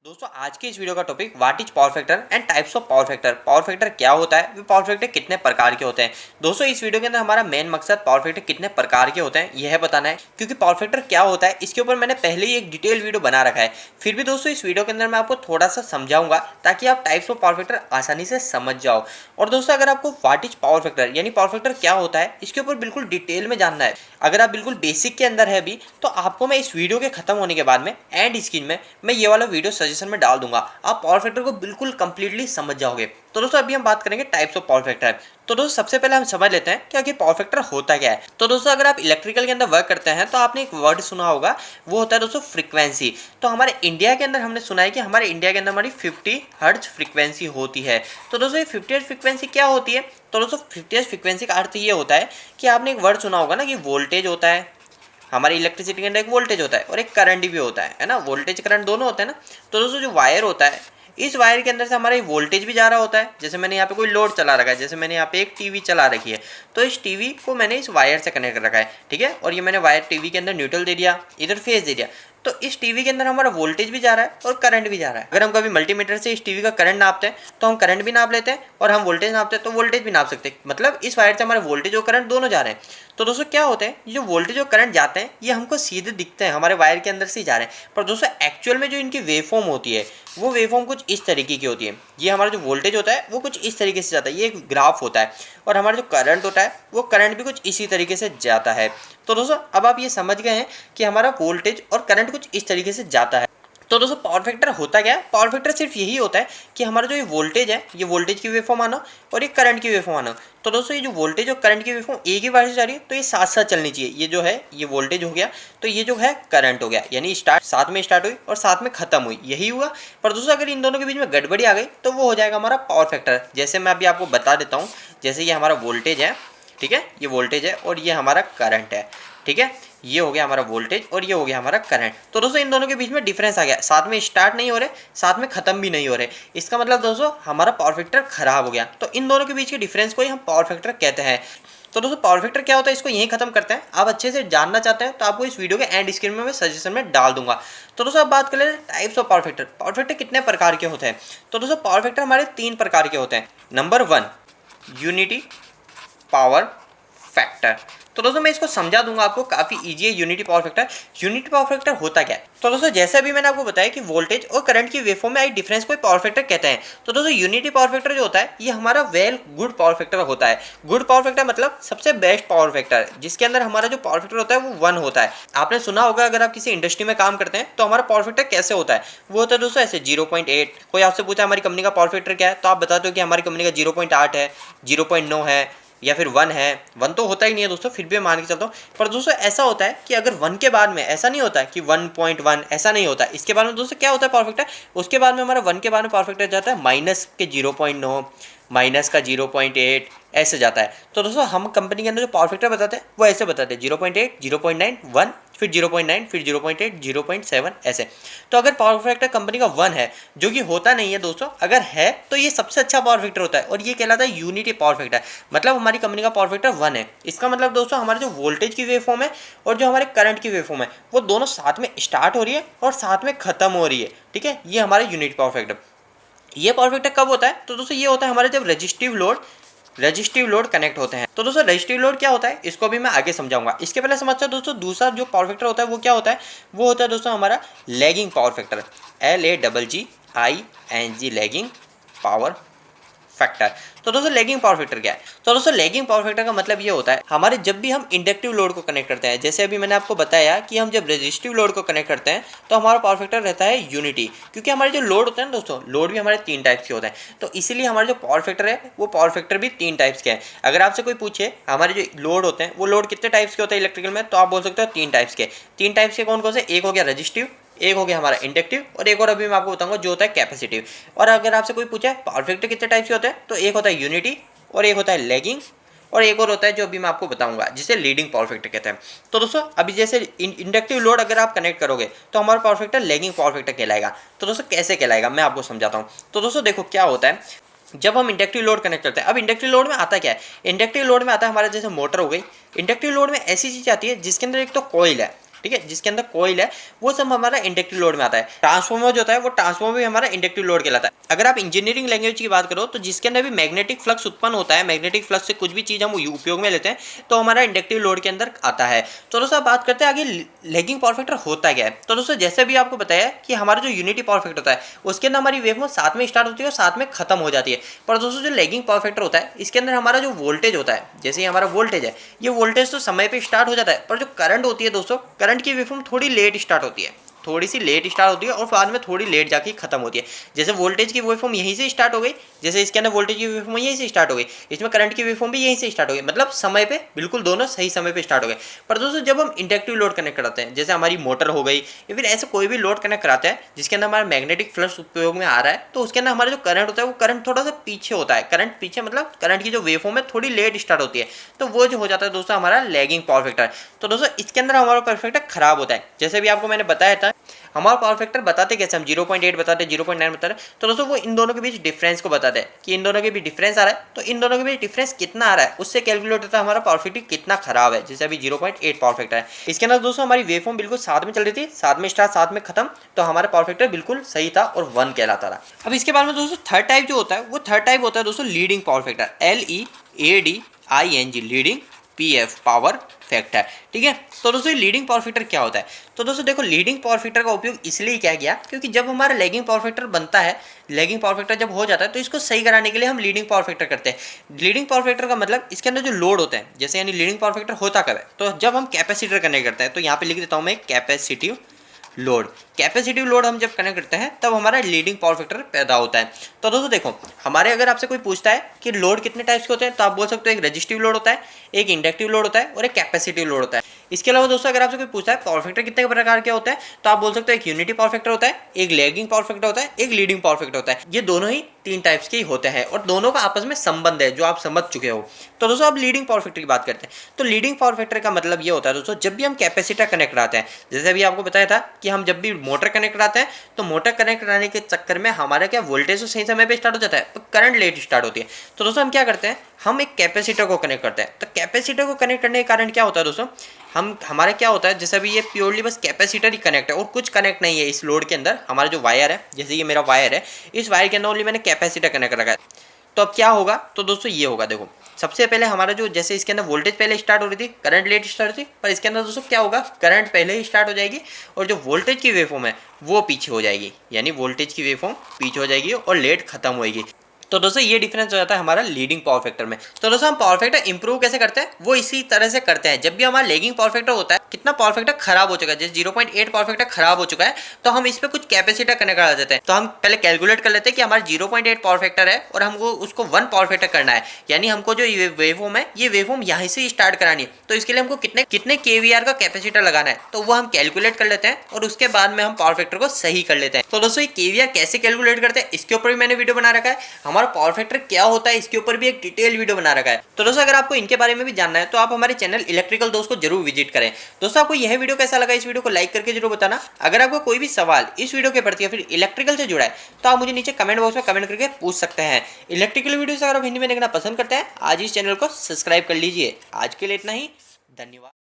दोस्तों आज की इस वीडियो का topic what is power factor and types of power factor. Power factor क्या होता है, वे पावर फैक्टर कितने प्रकार के होते हैं। दोस्तों इस वीडियो के अंदर हमारा मेन मकसद पावर फैक्टर कितने प्रकार के होते हैं यह बताना है, क्योंकि पावर फैक्टर क्या होता है इसके ऊपर मैंने पहले ही एक डिटेल वीडियो बना रखा है। फिर भी दोस्तों इस वीडियो के अंदर मैं आपको थोड़ा सा समझाऊंगा ताकि आप टाइप्स ऑफ पावर फैक्टर आसानी से समझ जाओ। और दोस्तों अगर आपको व्हाट इज पावर फैक्टर यानी पावर फैक्टर क्या होता है इसके ऊपर बिल्कुल डिटेल में जानना है, अगर आप बिल्कुल बेसिक के अंदर है भी, तो आपको मैं इस वीडियो के खत्म होने के बाद में एंड स्क्रीन में मैं ये वाला वीडियो सजेशन में डाल दूंगा, आप पावर फैक्टर को बिल्कुल कंप्लीटली समझ जाओगे। तो दोस्तों अभी हम बात करेंगे टाइप्स ऑफ पावर फैक्टर। तो दोस्तों सबसे पहले हम समझ लेते हैं कि आखिर पावर फैक्टर होता क्या है। तो दोस्तों अगर आप इलेक्ट्रिकल के अंदर वर्क करते हैं तो आपने एक वर्ड सुना होगा, वो होता है दोस्तों फ्रीक्वेंसी। तो हमारे इंडिया के अंदर हमने सुना है कि हमारे इंडिया के अंदर हमारी 50 हर्ट्ज फ्रीक्वेंसी होती है। तो दोस्तों ये 50 हर्ट्ज फ्रीक्वेंसी क्या होती है? तो दोस्तों 50 हर्ट्ज फ्रीक्वेंसी का अर्थ ये होता है कि आपने एक वर्ड सुना होगा ना कि वोल्टेज होता है। हमारी इलेक्ट्रिसिटी के अंदर एक वोल्टेज होता है और एक करंट भी होता है ना, वोल्टेज करंट दोनों होते हैं ना। तो दोस्तों जो वायर होता है, इस वायर के अंदर से हमारा वोल्टेज भी जा रहा होता है। जैसे मैंने यहाँ पे कोई लोड चला रखा है, जैसे मैंने यहाँ पे एक टीवी चला रखी है, तो इस टीवी को मैंने इस वायर से कनेक्ट कर रखा है, ठीक है। और ये मैंने वायर टीवी के अंदर न्यूट्रल दे दिया, इधर फेज दे दिया, तो इस टीवी के अंदर हमारा वोल्टेज भी जा रहा है और करंट भी जा रहा है। अगर हम कभी मल्टीमीटर से इस टीवी का करंट नापते हैं तो हम करंट भी नाप लेते हैं, और हम वोल्टेज नापते हैं तो वोल्टेज भी नाप सकते हैं। मतलब इस वायर से हमारे वोल्टेज और करंट दोनों जा रहे हैं। तो दोस्तों क्या होता है, ये जो वोल्टेज और करंट जाते हैं ये हमको सीधे दिखते हैं, हमारे वायर के अंदर से ही जा रहे हैं। पर दोस्तों एक्चुअल में जो इनकी वेवफॉर्म होती है वो वेवफॉर्म कुछ इस तरीके की होती है। ये हमारा जो वोल्टेज होता है वो कुछ इस तरीके से जाता है, ये एक ग्राफ होता है। और हमारा जो करंट होता है वो करंट भी कुछ इसी तरीके से जाता है। तो दोस्तों अब आप ये समझ गए हैं कि हमारा वोल्टेज और करंट कुछ इस तरीके से जाता है। तो दोस्तों पावर फैक्टर होता क्या है? पावर फैक्टर सिर्फ यही होता है कि हमारा जो ये वोल्टेज है, ये वोल्टेज की वेवफॉर्म आना और ये करंट की वेवफॉर्म आना। तो दोस्तों ये जो वोल्टेज और करंट की वेवफॉर्म एक ही बार से जा रही है, तो ये साथ साथ चलनी चाहिए। ये जो है ये वोल्टेज हो गया, तो ये जो है करंट हो गया, यानी स्टार्ट साथ में स्टार्ट हुई और साथ में खत्म हुई, यही हुआ। पर दोस्तों अगर इन दोनों के बीच में गड़बड़ी आ गई तो वो हो जाएगा हमारा पावर फैक्टर। जैसे मैं अभी आपको बता देता हूँ, जैसे ये हमारा वोल्टेज है, ठीक है, ये वोल्टेज है और ये हमारा करंट है, ठीक है। ये हो गया हमारा वोल्टेज और ये हो गया हमारा करंट। तो दोस्तों इन दोनों के बीच में डिफरेंस आ गया, साथ में स्टार्ट नहीं हो रहे, साथ में खत्म भी नहीं हो रहे। इसका मतलब दोस्तों हमारा पावर फैक्टर खराब हो गया। तो इन दोनों के बीच के डिफरेंस को ही हम पावर फैक्टर कहते हैं। तो दोस्तों पावर फैक्टर क्या होता है इसको यहीं खत्म करते हैं। आप अच्छे से जानना चाहते हैं तो आपको इस वीडियो के एंड स्क्रीन में मैं सजेशन में डाल दूंगा। तो दोस्तों अब बात कर लेते हैं types of power factor. Power factor कितने प्रकार के होते हैं? तो दोस्तों पावर फैक्टर हमारे 3 प्रकार के होते हैं। Number 1 unity power factor. तो दोस्तों मैं इसको समझा दूंगा आपको, काफी इजी है unity power factor. Unity power factor होता क्या है? तो दोस्तों जैसे अभी मैंने आपको बताया कि वोल्टेज और करंट की वेवफॉर्म में आई डिफरेंस को पावर फैक्टर कहते हैं। तो दोस्तों यूनिटी पावर फैक्टर जो होता है ये हमारा वेल गुड पावर फैक्टर होता है। गुड पावर फैक्टर मतलब सबसे बेस्ट पावर फैक्टर, जिसके अंदर हमारा जो पावर फैक्टर होता है वो 1 होता है। आपने सुना होगा अगर आप किसी इंडस्ट्री में काम करते हैं तो हमारा पावर फैक्टर कैसे होता है, वो होता है दोस्तों ऐसे 0.8। कोई आपसे पूछा हमारी कंपनी का पावर फैक्टर क्या है, तो आप बताते हो कि हमारी कंपनी का 0.8 है, 0.9 है, या फिर 1 है। 1 तो होता ही नहीं है दोस्तों, फिर भी मान के चलता हूँ। पर दोस्तों ऐसा होता है कि अगर 1 के बाद में ऐसा नहीं होता कि 1.1, ऐसा नहीं होता। इसके बाद में दोस्तों क्या होता है पावर फैक्टर, उसके बाद में हमारा 1 के बाद में पावर फैक्टर जाता है माइनस के 0.9, माइनस का 0.8, ऐसे जाता है। तो दोस्तों हम कंपनी के अंदर जो पावर फैक्टर बताते हैं वो ऐसे बताते हैं 0.8, 0.9, 1, फिर 0.9, फिर 0.8, 0.7, ऐसे। तो अगर पावर फैक्टर कंपनी का 1 है, जो कि होता नहीं है दोस्तों, अगर है तो ये सबसे अच्छा पावर फैक्टर होता है और ये कहलाता है यूनिटी पावर फैक्टर। मतलब हमारी कंपनी का पावर फैक्टर 1 है। इसका मतलब दोस्तों हमारे जो वोल्टेज की वेवफॉर्म है और जो हमारे करंट की वेवफॉर्म है वो दोनों साथ में स्टार्ट हो रही है और साथ में खत्म हो रही है, ठीक है। ये हमारा यूनिटी पावर फैक्टर। ये पावर फैक्टर कब होता है? तो दोस्तों ये होता है हमारे जब रजिस्टिव लोड कनेक्ट होते हैं। तो दोस्तों रजिस्टिव लोड क्या होता है इसको भी मैं आगे समझाऊंगा। इसके पहले समझते हैं दोस्तों दूसरा जो पावर फैक्टर होता है वो क्या होता है। वो होता है दोस्तों हमारा lagging power factor, LAGGING, lagging power factor. तो दोस्तों लैगिंग पावर फैक्टर क्या है? तो दोस्तों लैगिंग पावर फैक्टर का मतलब ये होता है हमारे जब भी हम इंडक्टिव लोड को कनेक्ट करते हैं, जैसे अभी मैंने आपको बताया कि हम जब रेजिस्टिव लोड को कनेक्ट करते हैं तो हमारा पावर फैक्टर रहता है यूनिटी। क्योंकि हमारे जो लोड होते हैं ना दोस्तों, लोड भी हमारे 3 टाइप्स के होते हैं, तो इसीलिए हमारे जो पावर फैक्टर है वो पावर फैक्टर भी 3 टाइप्स के हैं। अगर आपसे कोई पूछे हमारे जो लोड होते हैं वो लोड कितने टाइप्स के होते हैं इलेक्ट्रिकल में, तो आप बोल सकते हो 3 टाइप्स के। 3 टाइप्स के कौन कौन से? एक हो गया रजिस्टिव, एक हो गया हमारा इंडक्टिव, और एक और अभी मैं आपको बताऊंगा जो होता है कैपेसिटिव। और अगर आपसे कोई पूछा है पावर फैक्टर कितने टाइप्स के होते हैं, तो एक होता है यूनिटी, और एक होता है लैगिंग, और एक और होता है जो अभी मैं आपको बताऊंगा जिसे लीडिंग पावर फैक्टर कहते हैं। तो दोस्तों अभी जैसे इंडक्टिव लोड अगर आप कनेक्ट करोगे तो हमारा power factor lagging power factor कहलाएगा। तो दोस्तों कैसे कहलाएगा मैं आपको समझाता हूँ। तो दोस्तों देखो क्या होता है, जब हम इंडक्टिव लोड कनेक्ट करते हैं, अब इंडक्टिव लोड में आता क्या है? इंडक्टिव लोड में आता है हमारा जैसे मोटर हो गई। इंडक्टिव लोड में ऐसी चीज़ आती है जिसके अंदर एक तो कॉइल है, ठीक है, जिसके अंदर कॉइल है, वो सब हमारा इंडक्टिव लोड में आता है। ट्रांसफॉर्मर जो होता है वो ट्रांसफॉर्मर भी हमारा इंडक्टिव लोड कहलाता है। अगर आप इंजीनियरिंग लैंग्वेज की बात करो तो जिसके अंदर भी मैग्नेटिक फ्लक्स उत्पन्न होता है, मैग्नेटिक फ्लक्स से कुछ भी चीज़ हम उपयोग में लेते हैं तो हमारा इंडक्टिव लोड के अंदर आता है। तो दोस्तों बात करते हैं आगे लैगिंग पावर फैक्टर होता क्या है। तो दोस्तों जैसे भी आपको बताया कि हमारा जो यूनिटी पावर फैक्टर होता है उसके अंदर हमारी वेवफॉर्म साथ में स्टार्ट होती है और साथ में खत्म हो जाती है। पर दोस्तों जो लैगिंग पावर फैक्टर होता है इसके अंदर हमारा जो वोल्टेज होता है, जैसे हमारा वोल्टेज है, ये वोल्टेज तो समय पे स्टार्ट हो जाता है, पर जो करंट होती है दोस्तों, करंट की वेवफॉर्म थोड़ी लेट स्टार्ट होती है, थोड़ी सी लेट स्टार्ट होती है और बाद में थोड़ी लेट जाके खत्म होती है। जैसे वोल्टेज की वेवफॉर्म यहीं से स्टार्ट हो गई, जैसे इसके अंदर वोल्टेज की वेवफॉर्म यहीं से स्टार्ट हो गई, इसमें करंट की वेवफॉर्म भी यहीं से स्टार्ट हो गई, मतलब समय पे बिल्कुल दोनों सही समय पे स्टार्ट हो गए। पर दोस्तों जब हम इंडक्टिव लोड कनेक्ट कराते हैं, जैसे हमारी मोटर हो गई या फिर ऐसे कोई भी लोड कनेक्ट कराते हैं जिसके अंदर हमारा मैग्नेटिक फ्लक्स उपयोग में आ रहा है, तो उसके अंदर हमारा जो करंट होता है वो करंट थोड़ा सा पीछे होता है। करंट पीछे मतलब करंट की जो वेवफॉर्म है थोड़ी लेट स्टार्ट होती है, तो वो जो हो जाता है दोस्तों हमारा लैगिंग पावर फैक्टर। तो दोस्तों इसके अंदर हमारा पावर फैक्टर खराब होता है। जैसे भी आपको मैंने बताया था, हमारा पावर फैक्टर बताते कैसे, हम 0.8 बताते, 0.9 बताते, तो दोस्तों वो इन दोनों के बीच डिफरेंस को बताते हैं कि इन दोनों के बीच डिफरेंस आ रहा है, तो इन दोनों के बीच डिफरेंस कितना आ रहा है उससे कैलकुलेट होता है हमारा पावर फैक्टर कितना खराब है। जैसे अभी 0.8 पावर फैक्टर है, इसके अंदर दोस्तों हमारी वेवफॉर्म बिल्कुल साथ में चल रही थी, साथ में स्टार्ट साथ में खत्म, तो हमारा पावर फैक्टर बिल्कुल सही था और 1 कहलाता रहा। अब इसके बाद में दोस्तों थर्ड टाइप जो होता है वो थर्ड टाइप होता है दोस्तों leading power factor, LEADING, leading PF power factor. ठीक है, तो दोस्तों लीडिंग पावर फैक्टर क्या होता है। तो दोस्तों देखो लीडिंग पावर फैक्टर का उपयोग इसलिए किया गया क्योंकि जब हमारा लैगिंग पावर फैक्टर बनता है, लैगिंग पावर फैक्टर जब हो जाता है तो इसको सही कराने के लिए हम लीडिंग पावर फैक्टर करते हैं। लीडिंग पावर फैक्टर का मतलब इसके अंदर जो लोड होता है, जैसे यानी लीडिंग पावर फैक्टर होता कब है, तो जब हम कैपेसिटर कनेक्ट करते हैं, तो यहाँ पे लिख देता हूँ मैं कैपेसिटिव लोड। कैपेसिटिव लोड हम जब कनेक्ट करते हैं तब हमारा लीडिंग पावर फैक्टर पैदा होता है। तो दोस्तों देखो हमारे अगर आपसे कोई पूछता है कि लोड कितने टाइप्स के होते हैं, तो आप बोल सकते हो एक रेजिस्टिव लोड होता है, एक इंडक्टिव लोड होता है और एक कैपेसिटिव लोड होता है। इसके अलावा दोस्तों अगर आपसे कोई पूछता है पावर फैक्टर कितने प्रकार के होते हैं, तो आप बोल सकते हो एक यूनिटी पावर फैक्टर होता है, एक लैगिंग पावर फैक्टर होता है, एक लीडिंग पावर फैक्टर होता है। ये दोनों ही 3 टाइप्स के ही होते हैं और दोनों का आपस में संबंध है जो आप समझ चुके हो। तो दोस्तों अब लीडिंग पावर फैक्टर की बात करते हैं। तो लीडिंग पावर फैक्टर का मतलब ये होता है दोस्तों, जब भी हम कैपेसिटर कनेक्ट कराते हैं, जैसे अभी आपको बताया था कि हम जब भी मोटर कनेक्ट कराते हैं तो मोटर कनेक्ट कराने के चक्कर में हमारा क्या वोल्टेज तो सही समय पे स्टार्ट हो जाता है तो करंट लेट स्टार्ट होती है। तो दोस्तों हम क्या करते हैं, हम एक कैपेसिटर को कनेक्ट करते हैं। तो कैपेसिटर को कनेक्ट करने के कारण क्या होता है दोस्तों, हमारा क्या होता है, जैसे अभी ये प्योरली बस कैपेसिटर ही कनेक्ट है और कुछ कनेक्ट नहीं है इस लोड के अंदर। हमारा जो वायर है, जैसे ये मेरा वायर है, इस वायर के अंदर ओनली मैंने कैपेसिटर कनेक्ट रखा है। तो अब क्या होगा, तो दोस्तों ये होगा, देखो सबसे पहले हमारा जो, जैसे इसके अंदर वोल्टेज पहले स्टार्ट हो रही थी, करंट लेट स्टार्ट थी, पर इसके अंदर दोस्तों क्या होगा, करंट पहले ही स्टार्ट हो जाएगी और जो वोल्टेज की वेवफॉर्म है वो पीछे हो जाएगी, यानी वोल्टेज की वेवफॉर्म पीछे हो जाएगी और लेट खत्म होएगी। तो दोस्तों ये डिफरेंस हो जाता है हमारा लीडिंग पावर फैक्टर में। तो दोस्तों हम पावर फैक्टर इंप्रूव कैसे करते हैं, वो इसी तरह से करते हैं। जब भी हमारा लैगिंग पावर फैक्टर होता है, कितना पावर फैक्टर खराब हो चुका है, जैसे 0.8 पावर फैक्टर खराब हो चुका है, तो हम इस पे कुछ कैपेसिटर कनेक्ट करा देते हैं। तो हम पहले कैलकुलेट कर लेते हैं कि हमारा 0.8 पावर फैक्टर है और हमको उसको 1 पावर फैक्टर करना है, यानी हमको जो ये वेवफॉर्म है, ये वेवफॉर्म यहाँ से स्टार्ट करानी है। तो इसके लिए हमको कितने केवीआर का कैपेसिटर लगाना है, तो वो हम कैलकुलेट कर लेते हैं और उसके बाद में हम पावर फैक्टर को सही कर लेते हैं। तो दोस्तों ये केवीआर कैसे कैलकुलेट करते हैं, इसके ऊपर भी मैंने वीडियो बना रखा है। हमारा पावर फैक्टर क्या होता है इसके ऊपर भी एक डिटेल वीडियो बना रखा है। तो दोस्तों अगर आपको इनके बारे में भी जानना है तो आप हमारे चैनल इलेक्ट्रिकल दोस्त को जरूर विजिट करें। दोस्तों आपको यह वीडियो कैसा लगा, इस वीडियो को लाइक करके जरूर बताना। अगर आपको कोई भी सवाल इस वीडियो के प्रति या फिर इलेक्ट्रिकल से जुड़ा है तो आप मुझे नीचे कमेंट बॉक्स में कमेंट करके पूछ सकते हैं। इलेक्ट्रिकल वीडियो अगर आप हिंदी में देखना पसंद करते हैं, आज इस चैनल को सब्सक्राइब कर लीजिए। आज के लिए इतना ही, धन्यवाद।